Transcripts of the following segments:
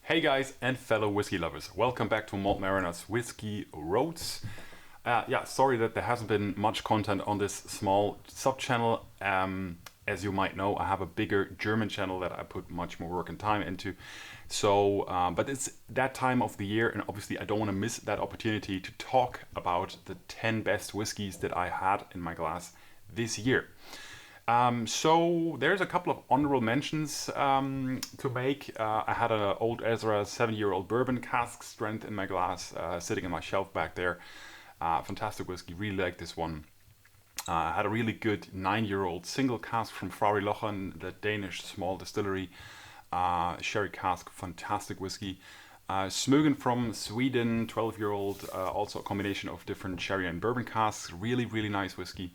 Hey guys and fellow whiskey lovers, welcome back to Malt Mariners Whiskey Roads. Sorry that there hasn't been much content on this small sub-channel. As you might know, I have a bigger German channel that I put much more work and time into. But it's that time of the year, and obviously I don't want to miss that opportunity to talk about the 10 best whiskies that I had in my glass this year. So there's a couple of honorable mentions to make. I had an old Ezra 7-year-old bourbon cask strength in my glass, sitting on my shelf back there. Fantastic whiskey, really like this one. I had a really good 9-year-old single cask from Frarilochen, the Danish small distillery. Sherry cask, fantastic whiskey. Smögen from Sweden, 12-year-old, also a combination of different sherry and bourbon casks. Really, really nice whiskey.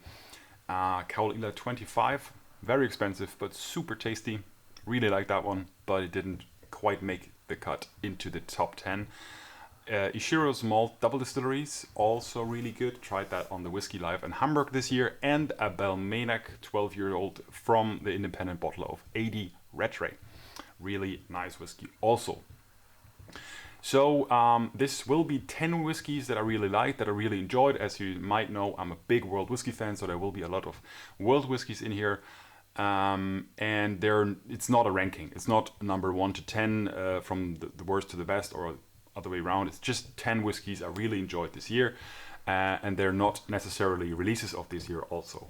Kaolila 25, very expensive but super tasty. Really like that one, but it didn't quite make the cut into the top 10. Ishiro's Malt Double Distilleries, also really good. Tried that on the Whiskey Live in Hamburg this year. And a Belmenac 12-year-old from the independent bottle of 80 Rattray. Really nice whiskey also. So this will be 10 whiskies that I really like, that I really enjoyed. As you might know, I'm a big world whiskey fan, so there will be a lot of world whiskies in here. And it's not a ranking. It's not number 1 to 10 from the worst to the best or other way around. It's just 10 whiskies I really enjoyed this year. And they're not necessarily releases of this year also.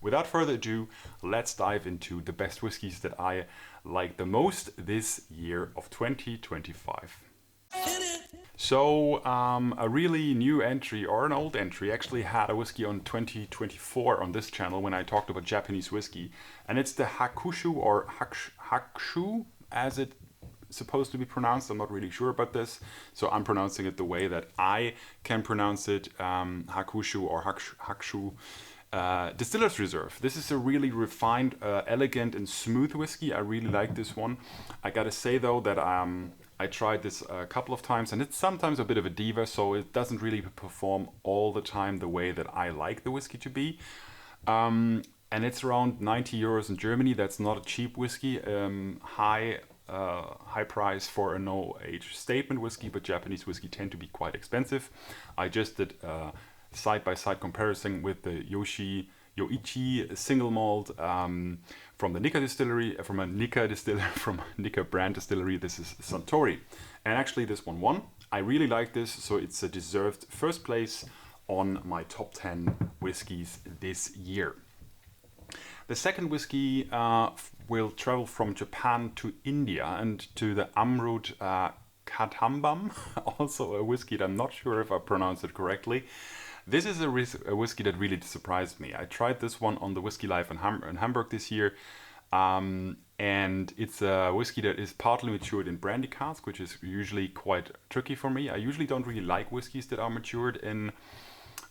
Without further ado, let's dive into the best whiskies that I like the most this year of 2025. So a really new entry, or an old entry, actually had a whiskey on 2024 on this channel when I talked about Japanese whiskey. And it's the Hakushu, or Hakushu, as it's supposed to be pronounced. I'm not really sure about this, so I'm pronouncing it the way that I can pronounce it, Hakushu or Hakushu. Distiller's Reserve. This is a really refined, elegant and smooth whiskey. I really like this one. I gotta say though that I tried this a couple of times, and it's sometimes a bit of a diva, so it doesn't really perform all the time the way that I like the whiskey to be. And it's around 90 euros in Germany. That's not a cheap whiskey. High price for a no-age statement whiskey, but Japanese whiskey tend to be quite expensive. I just did side-by-side comparison with the Yoichi single malt from the Nikka distillery, from a Nikka brand distillery. This is Suntory, and actually this one won. I really like this, so it's a deserved first place on my top 10 whiskies this year. The second whiskey will travel from Japan to India and to the Amrut Kadhambam, also a whiskey that I'm not sure if I pronounced it correctly. This is a whiskey that really surprised me. I tried this one on the Whiskey Live in Hamburg this year. And it's a whiskey that is partly matured in brandy cask, which is usually quite tricky for me. I usually don't really like whiskeys that are matured in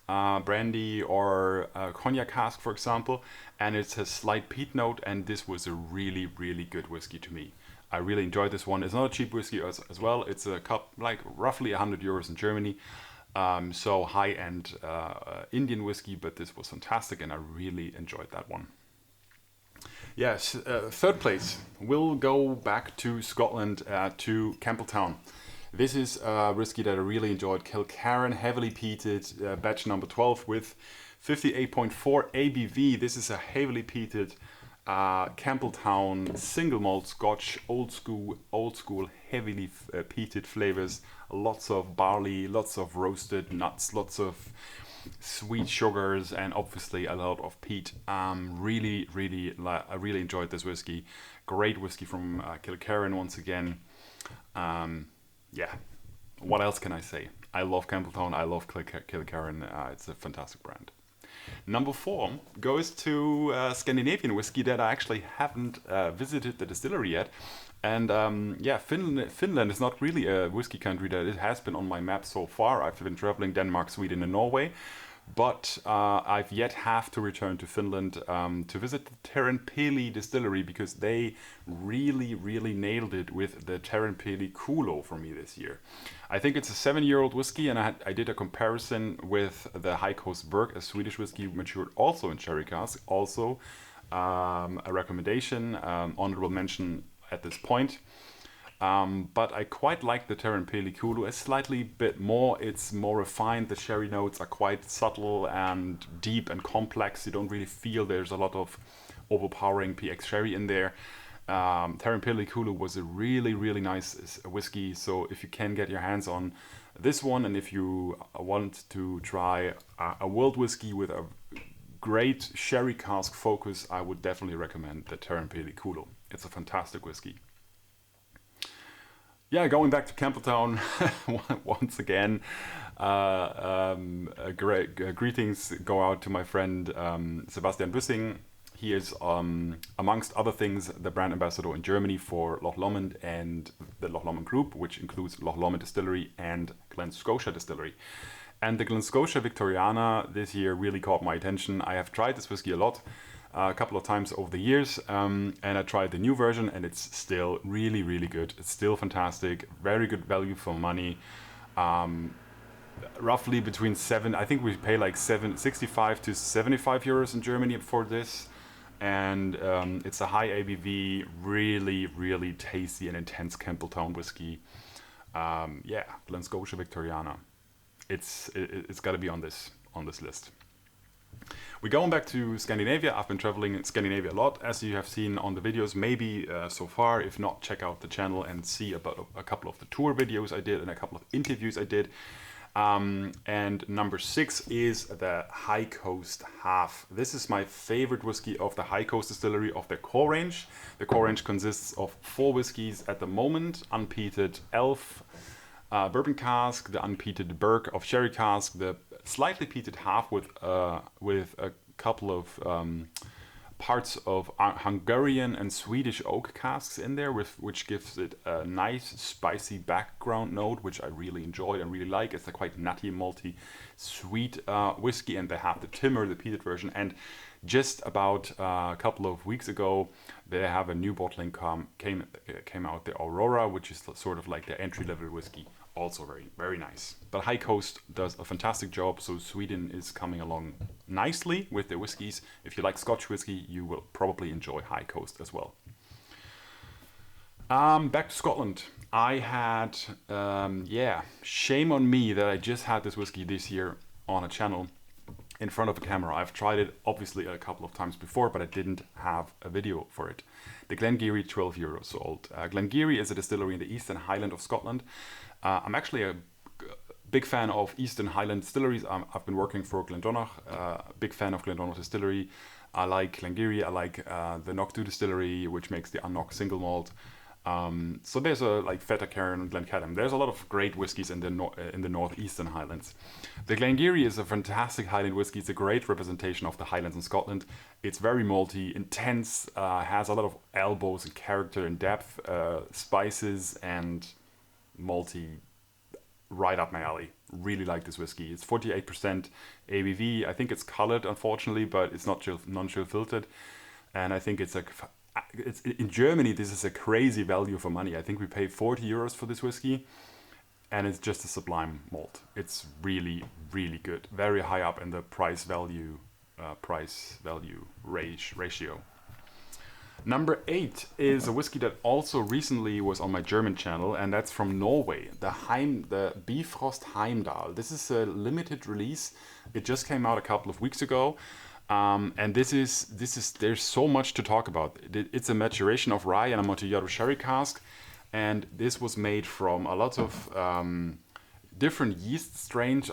brandy or cognac cask, for example. And it's a slight peat note, and this was a really, really good whiskey to me. I really enjoyed this one. It's not a cheap whiskey as well. It's a cup, like roughly 100 euros in Germany. So high-end Indian whiskey, but this was fantastic and I really enjoyed that one. Yes, third place, we'll go back to Scotland, to Campbeltown. This is a whiskey that I really enjoyed, Kilkerran, heavily peated, batch number 12 with 58.4 ABV. This is a heavily peated Campbeltown single malt Scotch, old school, heavily peated flavors. Lots of barley, lots of roasted nuts, lots of sweet sugars, and obviously a lot of peat. I really enjoyed this whiskey. Great whiskey from Kilkerran once again. What else can I say? I love Campbeltown. I love Kilkerran. It's a fantastic brand. Number 4 goes to Scandinavian whiskey that I actually haven't visited the distillery yet. And Finland is not really a whiskey country that it has been on my map so far. I've been traveling Denmark, Sweden and Norway. But I've yet have to return to Finland to visit the Teerenpeli distillery, because they really nailed it with the Teerenpeli Kulo for me this year. I think it's a 7-year-old whiskey, and I did a comparison with the High Coast Berg, a Swedish whiskey matured also in sherry cask. Also a recommendation, honorable mention at this point. But I quite like the Teerenpeli Kulu a slightly bit more. It's more refined. The sherry notes are quite subtle and deep and complex. You don't really feel there's a lot of overpowering PX sherry in there. Teerenpeli Kulu was a really, really nice whiskey. So if you can get your hands on this one, and if you want to try a world whiskey with a great sherry cask focus, I would definitely recommend the Teerenpeli Kulu. It's a fantastic whiskey. Yeah, going back to Campbelltown once again. Greetings go out to my friend Sebastian Büssing. He is, amongst other things, the brand ambassador in Germany for Loch Lomond and the Loch Lomond Group, which includes Loch Lomond Distillery and Glen Scotia Distillery. And the Glen Scotia Victoriana this year really caught my attention. I have tried this whiskey a lot, a couple of times over the years, and I tried the new version, and it's still really, really good. It's still fantastic, very good value for money. Roughly between I think we pay like 65 to 75 euros in Germany for this. And it's a high ABV, really, really tasty and intense Campbelltown whiskey. Yeah, Glen Scotia Victoriana. It's got to be on this list. We're going back to Scandinavia. I've been traveling in Scandinavia a lot, as you have seen on the videos, maybe so far. If not, check out the channel and see about a couple of the tour videos I did and a couple of interviews I did. And number 6 is the High Coast Hav. This is my favorite whiskey of the High Coast Distillery of their core range. The core range consists of 4 whiskies at the moment: unpeated Elf bourbon cask, the unpeated Berg of sherry cask, the slightly peated Hav with a couple of parts of Hungarian and Swedish oak casks in there, which gives it a nice spicy background note, which I really enjoyed and really like. It's a quite nutty, malty, sweet whiskey, and they have the Timmer, the peated version. And just about a couple of weeks ago, they have a new bottling came out, the Aurora, which is sort of like the entry-level whiskey. Also very, very nice. But High Coast does a fantastic job, so Sweden is coming along nicely with their whiskies. If you like Scotch whiskey, you will probably enjoy High Coast as well. Back to Scotland. I had, shame on me that I just had this whiskey this year on a channel in front of a camera. I've tried it obviously a couple of times before, but I didn't have a video for it. The Glengarioch 12 euros old. Glengarioch is a distillery in the Eastern Highland of Scotland. I'm actually a big fan of Eastern Highland distilleries. I've been working for Glendronach, big fan of Glendronach distillery. I like Glengarioch, I like the Knock2 distillery, which makes the Unknock single malt. So there's like Kilkerran and Glencadam. There's a lot of great whiskies in the northeastern Highlands. The Glengarioch is a fantastic Highland whiskey. It's a great representation of the Highlands in Scotland. It's very malty, intense, has a lot of elbows and character and depth, spices and malty, right up my alley. Really like this whiskey. It's 48% ABV. I think it's colored, unfortunately, but it's not non-chill filtered. And I think it's in Germany, this is a crazy value for money. I think we pay 40 euros for this whiskey, and it's just a sublime malt. It's really, really good. Very high up in the price value ratio. Number 8 is a whiskey that also recently was on my German channel, and that's from Norway, the Bivrost Heimdallr. This is a limited release. It just came out a couple of weeks ago. And this is there's so much to talk about. It's a maturation of rye and a Amontillado sherry cask, and this was made from a lot of different yeast strains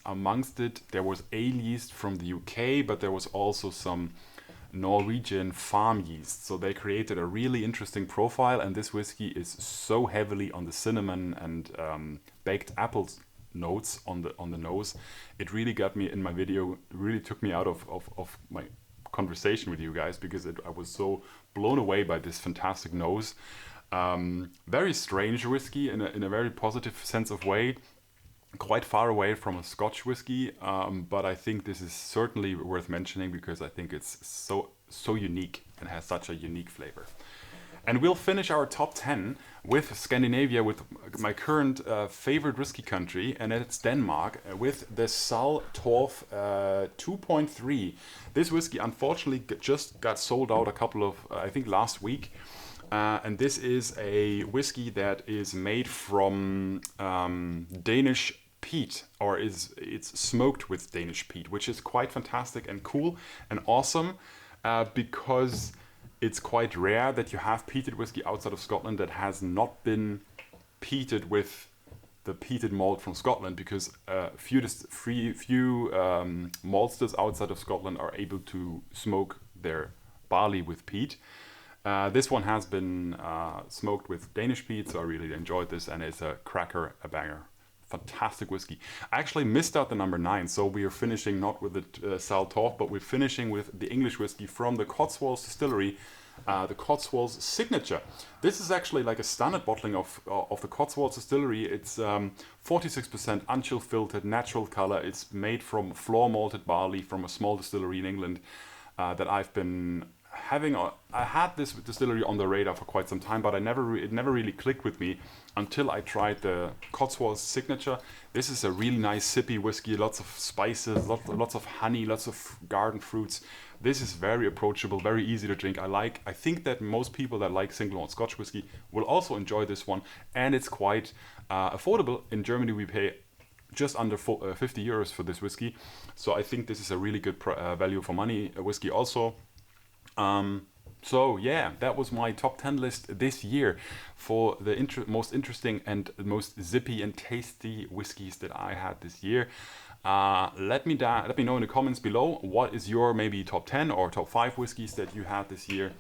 amongst it. There was ale yeast from the UK, but there was also some Norwegian farm yeast. So they created a really interesting profile, and this whiskey is so heavily on the cinnamon and baked apples notes on the nose. It really got me in my video, really took me out of my conversation with you guys, because I was so blown away by this fantastic nose. Very strange whiskey in a very positive sense of way, quite far away from a Scotch whiskey, but I think this is certainly worth mentioning because I think it's so unique and has such a unique flavor. And we'll finish our top 10 with Scandinavia, with my current favorite whiskey country, and it's Denmark, with the Sal Torf 2.3. This whiskey unfortunately just got sold out a couple of, I think last week. And this is a whiskey that is made from Danish peat, or it's smoked with Danish peat, which is quite fantastic and cool and awesome, because it's quite rare that you have peated whiskey outside of Scotland that has not been peated with the peated malt from Scotland, because few maltsters outside of Scotland are able to smoke their barley with peat. This one has been smoked with Danish peat, so I really enjoyed this, and it's a cracker, a banger. Fantastic whiskey. I actually missed out the number 9, so we are finishing not with the Sal Torf, but we're finishing with the English whiskey from the Cotswolds Distillery, the Cotswolds Signature. This is actually like a standard bottling of the Cotswolds Distillery. It's 46% unchill filtered, natural color. It's made from floor malted barley from a small distillery in England that I've been having. I had this distillery on the radar for quite some time, but it never really clicked with me until I tried the Cotswolds Signature. This is a really nice sippy whiskey, lots of spices, lots of honey, lots of garden fruits. This is very approachable, very easy to drink. I think that most people that like single malt Scotch whiskey will also enjoy this one, and it's quite affordable. In Germany we pay just under 50 euros for this whiskey, so I think this is a really good value for money whiskey also. So yeah, that was my top 10 list this year for the most interesting and most zippy and tasty whiskies that I had this year. Let me know in the comments below, what is your maybe top 10 or top 5 whiskies that you had this year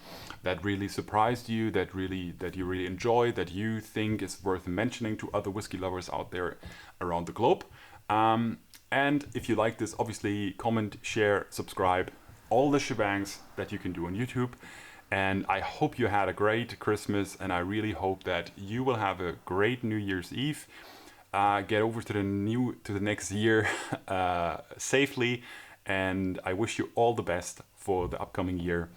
that really surprised you, that you really enjoyed, that you think is worth mentioning to other whiskey lovers out there around the globe. And if you like this, obviously comment, share, subscribe, all the shebangs that you can do on YouTube. And I hope you had a great Christmas, and I really hope that you will have a great New Year's Eve. Get over to the next year safely, and I wish you all the best for the upcoming year.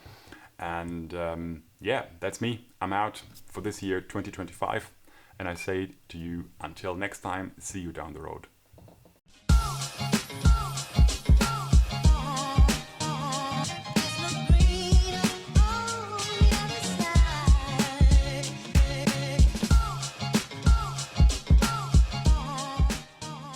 And yeah, that's me. I'm out for this year 2025, and I say to you, until next time, see you down the road.